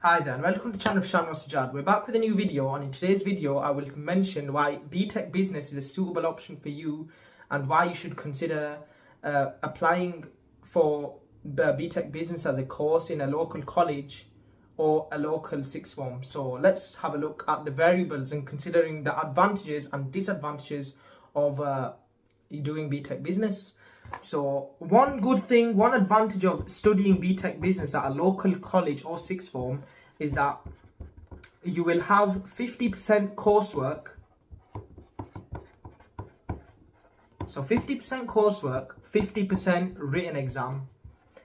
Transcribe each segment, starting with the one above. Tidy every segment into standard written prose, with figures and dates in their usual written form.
Hi there and welcome to the channel of Shan Sajad. We're back with a new video, and in today's video I will mention why BTEC Business is a suitable option for you and why you should consider applying for the BTEC Business as a course in a local college or a local sixth form. So let's have a look at the variables and considering the advantages and disadvantages of doing BTEC Business. So one advantage of studying BTEC Business at a local college or sixth form is that you will have 50% coursework. So 50% coursework, 50% written exam.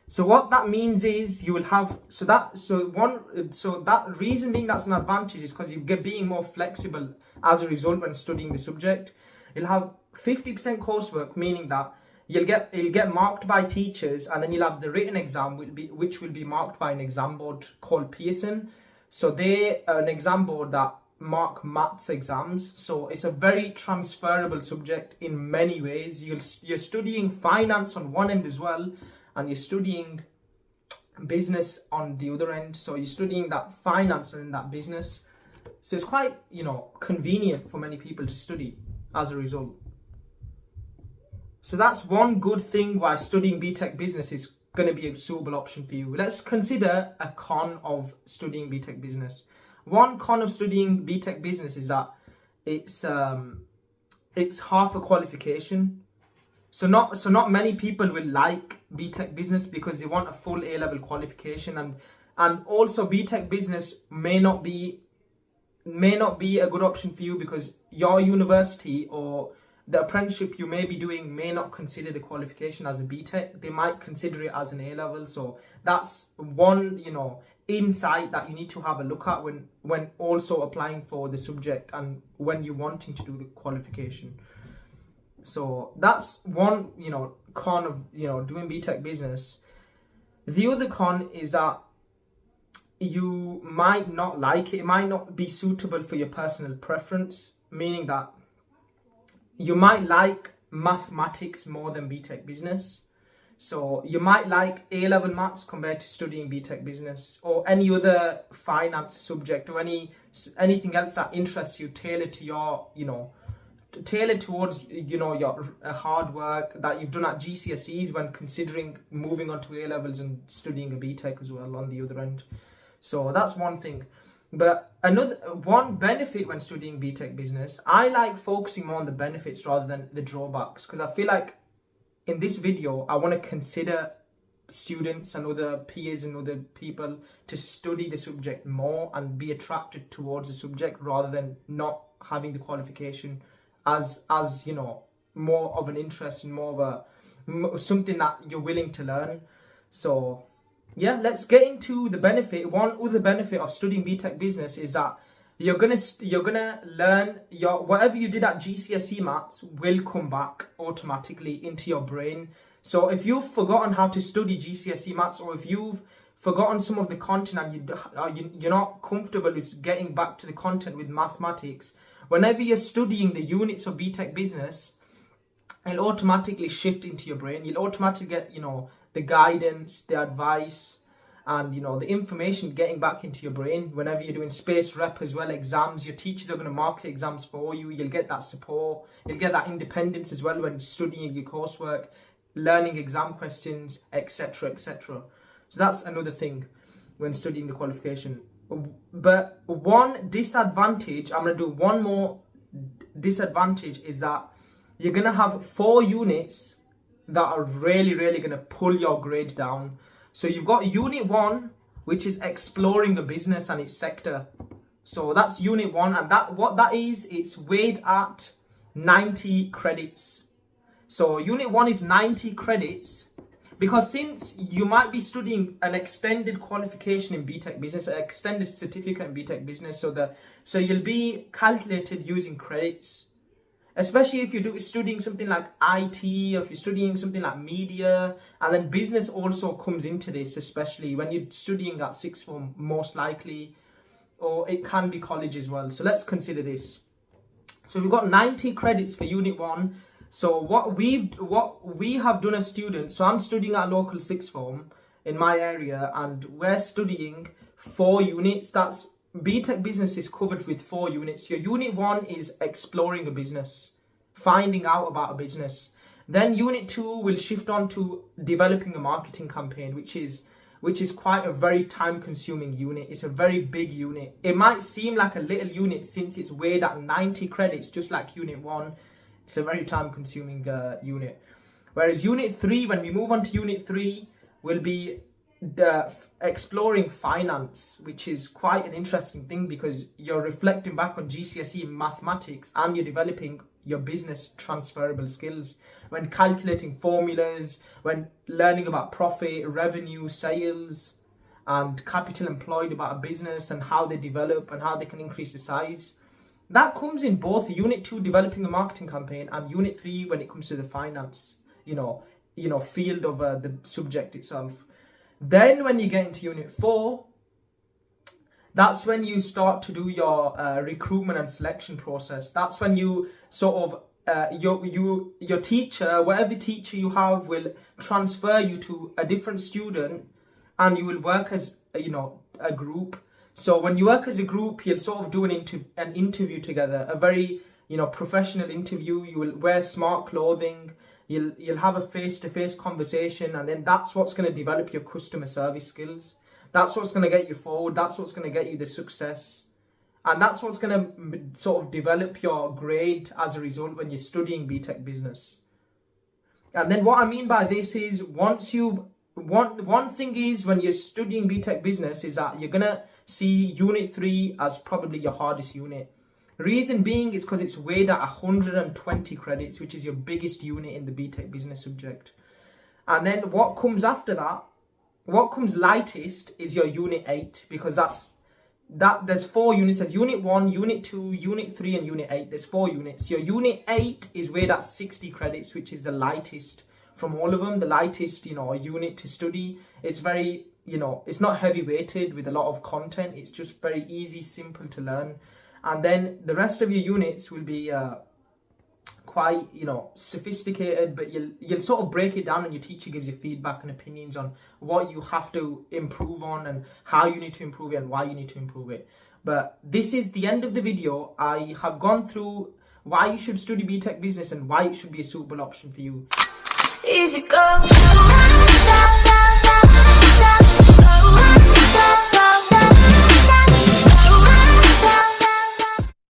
So what that means is you will have that reason being that's an advantage is because you get being more flexible as a result when studying the subject. You'll have 50% coursework, meaning that you'll get marked by teachers, and then you'll have the written exam which will be marked by an exam board called Pearson. So they are an exam board that mark maths exams. So it's a very transferable subject in many ways. You're studying finance on one end as well, and you're studying business on the other end. So you're studying that finance and that business. So it's quite, convenient for many people to study as a result. So that's one good thing why studying BTEC Business is going to be a suitable option for you. Let's consider a con of studying BTEC Business. One con of studying BTEC Business is that it's half a qualification. So not many people will like BTEC Business because they want a full A-level qualification, and also BTEC Business may not be a good option for you because your university or the apprenticeship you may be doing may not consider the qualification as a BTEC. They might consider it as an A-level. So that's one, insight that you need to have a look at when also applying for the subject and when you're wanting to do the qualification. So that's one, con of, doing BTEC Business. The other con is that you might not like it. It might not be suitable for your personal preference, meaning that you might like mathematics more than BTEC Business. So you might like A-level maths compared to studying BTEC Business, or any other finance subject, or anything else that interests you, tailored to your, tailored towards, your hard work that you've done at GCSEs when considering moving on to A-levels and studying a BTEC as well on the other end. So that's one thing. But one benefit when studying BTEC Business, I like focusing more on the benefits rather than the drawbacks, because I feel like in this video I want to consider students and other peers and other people to study the subject more and be attracted towards the subject rather than not having the qualification as more of an interest and more of something that you're willing to learn. So yeah, let's get into the benefit. One other benefit of studying BTEC Business is that you're gonna learn whatever you did at GCSE maths will come back automatically into your brain. So if you've forgotten how to study GCSE maths, or if you've forgotten some of the content and you're not comfortable with getting back to the content with mathematics, whenever you're studying the units of BTEC Business, it'll automatically shift into your brain. You'll automatically get the guidance, the advice, and the information getting back into your brain. Whenever you're doing space rep as well, exams, your teachers are going to mark exams for you. You'll get that support, you'll get that independence as well when studying your coursework, learning exam questions, etc, etc. So that's another thing when studying the qualification. But one disadvantage, I'm going to do one more disadvantage, is that you're going to have 4 units that are really going to pull your grade down. So you've got unit 1, which is exploring a business and its sector. So that's unit 1, and what that is, it's weighed at 90 credits. So unit 1 is 90 credits, because since you might be studying an extended qualification in BTEC Business, an extended certificate in BTEC Business, so you'll be calculated using credits. Especially if you're studying something like IT, or if you're studying something like media, and then business also comes into this, especially when you're studying at sixth form, most likely, or it can be college as well. So let's consider this. So we've got 90 credits for unit 1. So what we have done as students, so I'm studying at local sixth form in my area, and we're studying 4 units. That's BTEC Business is covered with 4 units. Your unit 1 is exploring a business, finding out about a business. Then unit 2 will shift on to developing a marketing campaign, which is quite a very time consuming unit. It's a very big unit. It might seem like a little unit since it's weighed at 90 credits, just like unit 1. It's a very time consuming unit. Whereas unit 3, when we move on to unit 3, will be exploring finance, which is quite an interesting thing because you're reflecting back on GCSE mathematics and you're developing your business transferable skills when calculating formulas, when learning about profit, revenue, sales, and capital employed about a business and how they develop and how they can increase the size. That comes in both unit 2, developing a marketing campaign, and unit 3 when it comes to the finance, field of the subject itself. Then when you get into unit 4, that's when you start to do your recruitment and selection process. That's when you sort of, your teacher, whatever teacher you have, will transfer you to a different student and you will work as, a group. So when you work as a group, you'll sort of do an interview together, a very, professional interview. You will wear smart clothing. You'll have a face-to-face conversation, and then that's what's going to develop your customer service skills. That's what's going to get you forward. That's what's going to get you the success. And that's what's going to sort of develop your grade as a result when you're studying BTEC Business. And then what I mean by this is one thing is when you're studying BTEC Business is that you're going to see unit 3 as probably your hardest unit. Reason being is because it's weighed at 120 credits, which is your biggest unit in the BTEC Business subject. And then what comes after that, what comes lightest is your unit 8, because there's 4 units. There's unit 1, unit 2, unit 3, and unit 8. There's 4 units. Your unit 8 is weighed at 60 credits, which is the lightest from all of them. The lightest, unit to study. It's very, it's not heavy weighted with a lot of content. It's just very easy, simple to learn. And then the rest of your units will be quite, sophisticated, but you'll sort of break it down and your teacher gives you feedback and opinions on what you have to improve on and how you need to improve it and why you need to improve it. But this is the end of the video. I have gone through why you should study BTEC Business and why it should be a suitable option for you. Easy go.